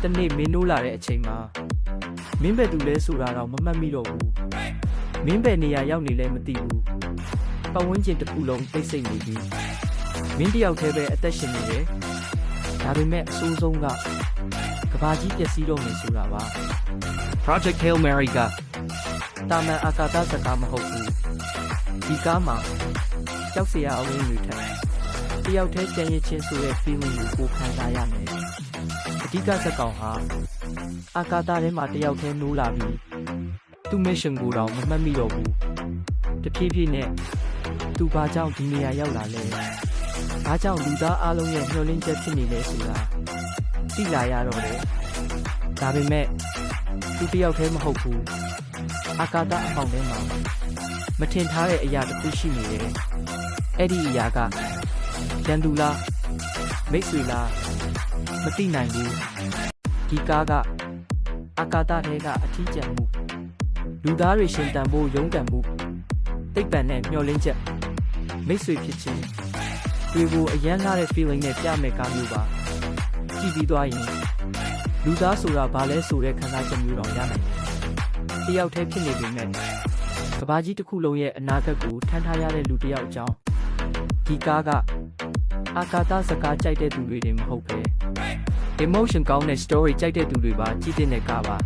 တနေ့မင်းနိုးလာတဲ့အချိန်မှာမင်းဘယ်သူလဲဆိုတာတော့မမှတ်မိတော့ဘူးမင်းဘယ်နေရာရောက်နေလဲမသိဘူးပတ်ဝန်းကျင်တစ်ခုလုံးတိတ်ဆိတ်နေပြီမင်းတယောက်တည်းပဲအသက်ရှင်နေတယ်ဒါပေမဲ့အဆိုးဆုံးကကဘာကြီးပျက်စီးတော့မယ်ဆိုတာပါ Project Hail Mary ကတာမန်အာကာသစကားမဟုတ်ဘူးဒီကားမှာကြောက်စရာအဝင်းတွေထက်တယောက်တည်းကြံရချင်းဆိုတဲ့ feeling ကိုကိုခံစားရမယ်အဓိကဇက်ကောင်ဟာအာကာသထဲမှာတယောက်တည်းနိုးလာပြီးသူ့ mission ကိုတော့မမှတ်မိတော့ဘူးတဖြည်းဖြည်းနဲ့သူဘာကြောင့်ဒီနေရာရောက်လာလဲဘာကြောင့်လူသားအလုံးရဲ့မျှော်လင့်ချက်ဖြစ်နေလဲဆိုတာသိလာရတော့တယ်ဒါပေမဲ့သူတယောက်တည်းမဟုတ်ဘူးအာကာသအပေါင်းထဲမှာမထင်ထားတဲ့အရာတစ်ခုရှိနေတယ်အဲ့ဒီအရာကရန်သူလားမိတ်ဆွေလားမသိနိုင်ဘူးဒီကားကအာကာသထဲကအထီးကျန်မှုလူသားတွေရှင်တန်ဖို့ရုန်းကန်မှုသိပ္ပံနဲ့မျှော်လင့်ချက်မိတ်ဆွေဖြစ်ခြင်းတွေ့ဖို့အရန်လာတဲ့ feeling နဲ့ပြမယ်ကားမျိုးပါကြည့်ပြီးသွားရင်လူသားဆိုတာဘာလဲဆိုတဲ့ခံစားချက်မျိုးတော့ရနိုင်တယ်တယောက်တည်းဖြစ်နေပေမဲ့ကဘာကြီးတစ်ခုလုံးရဲ့အနာဂတ်ကိုထမ်းထားရတဲ့လူတစ်ယောက်အကြောင်းဒီကားကအာကာသစကားကြိုက်တဲ့သူတွေတင်မဟုတ်ပဲ emotion ကောင်းတဲ့ story ကြိုက်တဲ့သူတွေပါကြည့်တဲ့ကားပါ